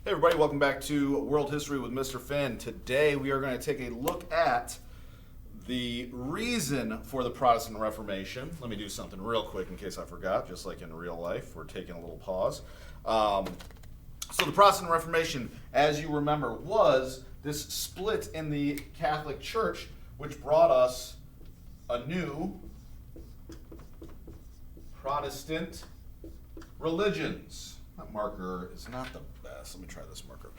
Hey everybody, welcome back to World History with Mr. Finn. Today we are going to take a look at the reason for the Protestant Reformation. Let me do something real quick in case I forgot, just like in real life. We're taking a little pause. So the Protestant Reformation, as you remember, was this split in the Catholic Church, which brought us a new Protestant religions. That marker is not the best. Let me try this marker.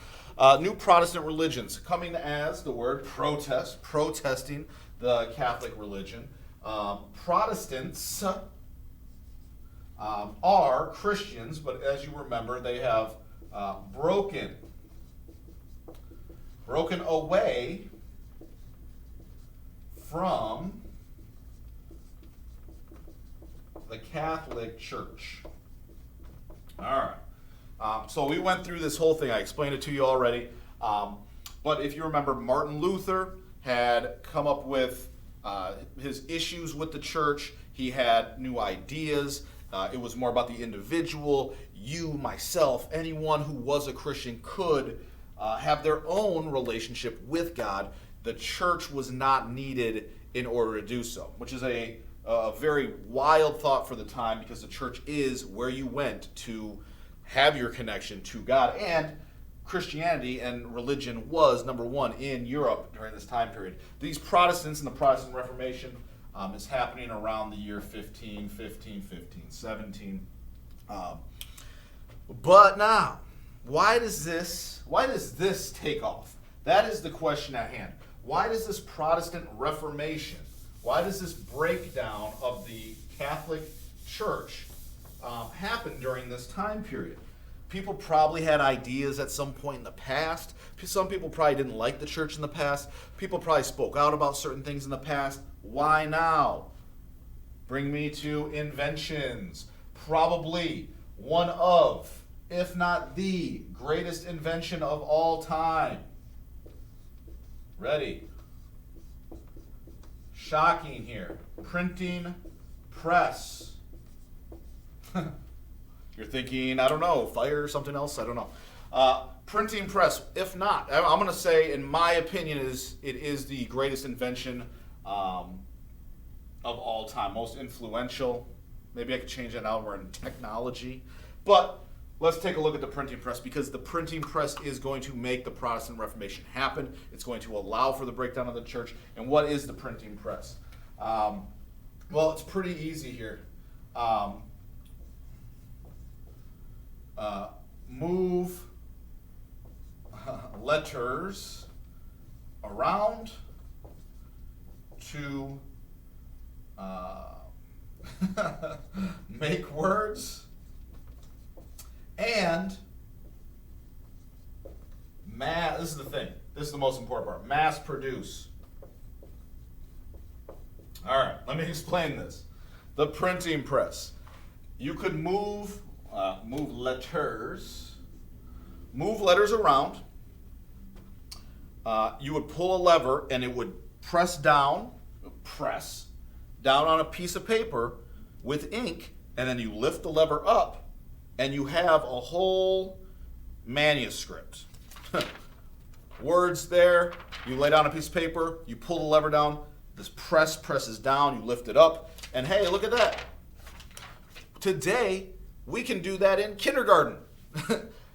New Protestant religions, coming as the word protest, protesting the Catholic religion. Protestants are Christians, but as you remember, they have broken away from the Catholic Church. All right. So we went through this whole thing. I explained it to you already. But if you remember, Martin Luther had come up with his issues with the church. He had new ideas. It was more about the individual. You, myself, anyone who was a Christian could have their own relationship with God. The church was not needed in order to do so, which is a very wild thought for the time, because the church is where you went to have your connection to God. And Christianity and religion was number one in Europe during this time period. These Protestants and the Protestant Reformation is happening around the year 1517. But now, why does this take off? That is the question at hand. Why does this Protestant Reformation, why does this breakdown of the Catholic Church happen during this time period? People probably had ideas at some point in the past. Some people probably didn't like the church in the past. People probably spoke out about certain things in the past. Why now? Bring me to inventions. Probably one of, if not the greatest invention of all time. Ready? Shocking here. Printing press. You're thinking, I don't know, fire or something else? I don't know. Printing press, if not, I'm going to say, in my opinion, it is the greatest invention of all time, most influential. Maybe I could change that out. We're in technology. But let's take a look at the printing press, because the printing press is going to make the Protestant Reformation happen. It's going to allow for the breakdown of the church. And what is the printing press? Well, it's pretty easy here. Move letters around to make words and this is the thing. This is the most important part. Mass produce. All right, let me explain this. The printing press. You could move letters around. You would pull a lever and it would press down on a piece of paper with ink, and then you lift the lever up and you have a whole manuscript. Words there, you lay down a piece of paper, you pull the lever down, this press presses down, you lift it up, and hey, look at that. Today, we can do that in kindergarten.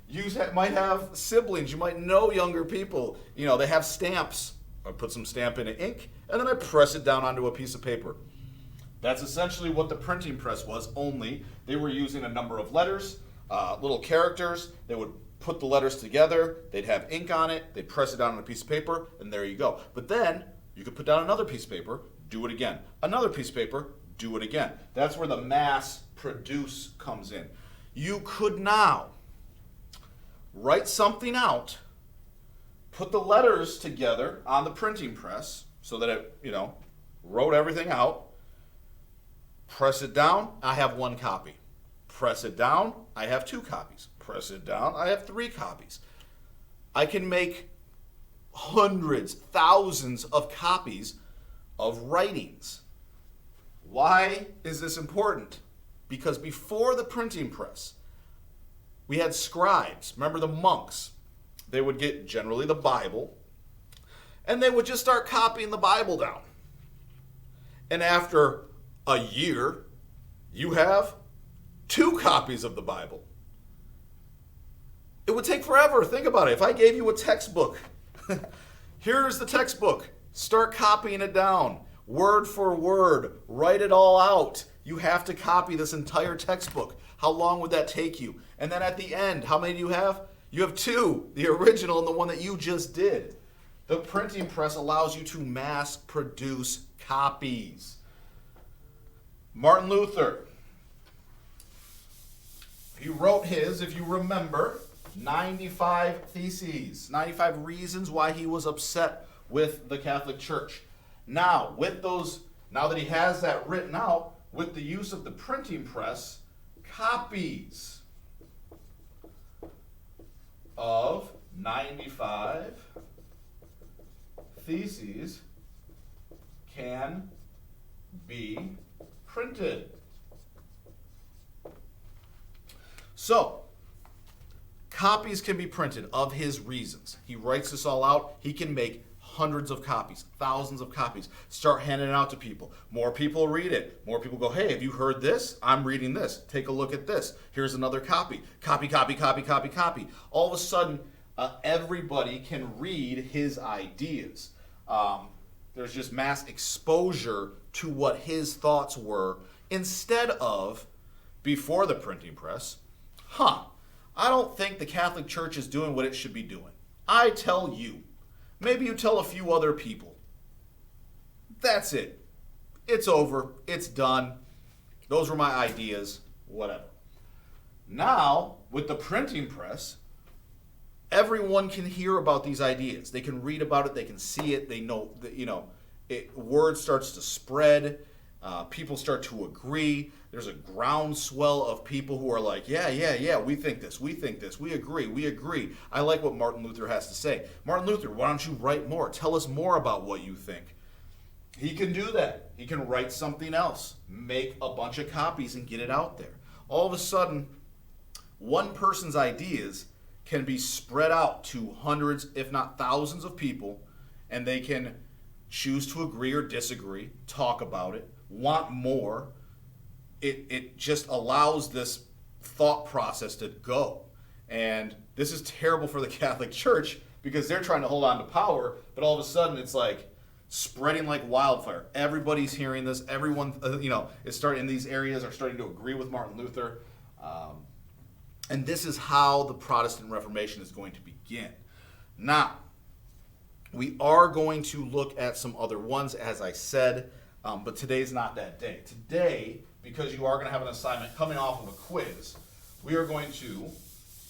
You might have siblings. You might know younger people. You know, they have stamps. I put some stamp in ink, and then I press it down onto a piece of paper. That's essentially what the printing press was, only they were using a number of letters, little characters. They would put the letters together. They'd have ink on it. They'd press it down on a piece of paper, and there you go. But then you could put down another piece of paper, do it again. Another piece of paper, do it again. That's where the mass produce comes in. You could now write something out, put the letters together on the printing press so that it, wrote everything out. Press it down, I have one copy. Press it down, I have two copies. Press it down, I have three copies. I can make hundreds, thousands of copies of writings. Why is this important? Because before the printing press, we had scribes. Remember the monks? they would get generally the Bible, and they would just start copying the Bible down. And after a year, you have 2 copies of the Bible. It would take forever. Think about it. If I gave you a textbook, here's the textbook. Start copying it down, word for word. Write it all out. You have to copy this entire textbook. How long would that take you? And then at the end, how many do you have? You have 2, the original and the one that you just did. The printing press allows you to mass produce copies. Martin Luther, he wrote his, if you remember, 95 Theses, 95 reasons why he was upset with the Catholic Church. Now, now that he has that written out, with the use of the printing press, copies of 95 Theses can be printed. So, copies can be printed of his reasons. He writes this all out. He can make hundreds of copies, thousands of copies. Start handing it out to people. More people read it. More people go, hey, have you heard this? I'm reading this. Take a look at this. Here's another copy. Copy, copy, copy, copy, copy. All of a sudden, everybody can read his ideas. There's just mass exposure to what his thoughts were instead of, before the printing press, I don't think the Catholic Church is doing what it should be doing. I tell you. Maybe you tell a few other people. That's it. It's over. It's done. Those were my ideas. Whatever. Now, with the printing press, everyone can hear about these ideas. They can read about it. They can see it. They know that, word starts to spread. People start to agree. There's a groundswell of people who are like, yeah, we think this, we agree. I like what Martin Luther has to say. Martin Luther, why don't you write more? Tell us more about what you think. He can do that. He can write something else, make a bunch of copies and get it out there. All of a sudden, one person's ideas can be spread out to hundreds, if not thousands of people, and they can choose to agree or disagree, talk about it, want more. It just allows this thought process to go. And this is terrible for the Catholic Church because they're trying to hold on to power, but all of a sudden it's like spreading like wildfire. Everybody's hearing this. Everyone, is starting in these areas are starting to agree with Martin Luther. And this is how the Protestant Reformation is going to begin. Now, we are going to look at some other ones, as I said, but today's not that day. Today, because you are going to have an assignment coming off of a quiz, we are going to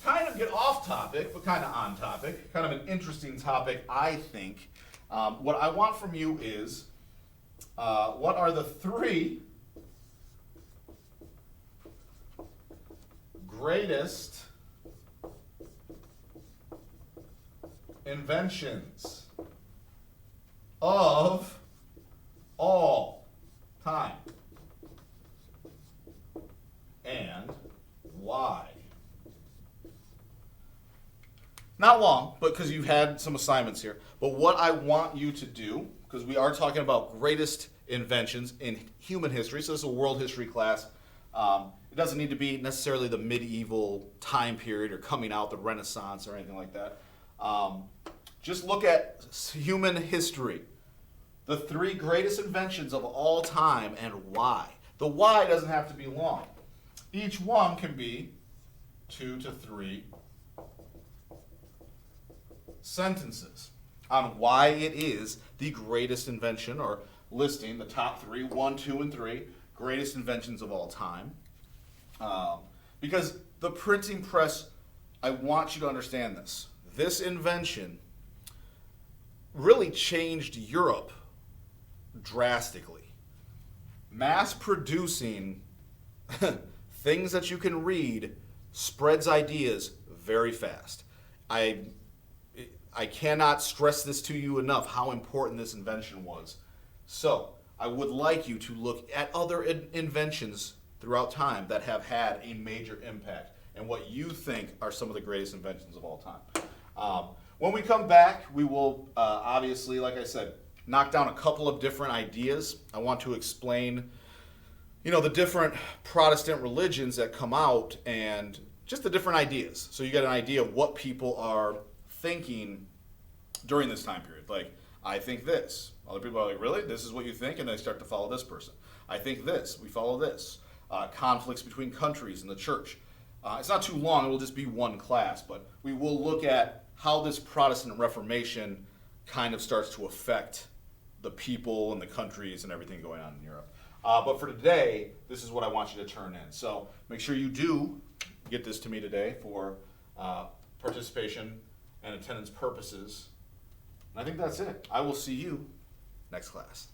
kind of get off topic, but kind of on topic, kind of an interesting topic, I think. What I want from you is, what are the 3 greatest inventions of all time, and why? Not long, but because you've had some assignments here. But what I want you to do, because we are talking about greatest inventions in human history, so this is a world history class. It doesn't need to be necessarily the medieval time period or coming out, the Renaissance or anything like that. Just look at human history. The 3 greatest inventions of all time and why. The why doesn't have to be long. Each one can be 2 to 3 sentences on why it is the greatest invention, or listing the top 3, 1, 2, and 3 greatest inventions of all time. Because the printing press, I want you to understand this. This invention really changed Europe drastically. Mass producing things that you can read spreads ideas very fast. I cannot stress this to you enough, how important this invention was. So I would like you to look at other inventions throughout time that have had a major impact and what you think are some of the greatest inventions of all time. When we come back, we will obviously, like I said, knock down a couple of different ideas. I want to explain, the different Protestant religions that come out and just the different ideas. So you get an idea of what people are thinking during this time period. Like, I think this. Other people are like, really? This is what you think? And they start to follow this person. I think this. We follow this. Conflicts between countries and the church. It's not too long. It will just be one class. But we will look at how this Protestant Reformation kind of starts to affect the people and the countries and everything going on in Europe. But for today, this is what I want you to turn in. So make sure you do get this to me today for participation and attendance purposes. And I think that's it. I will see you next class.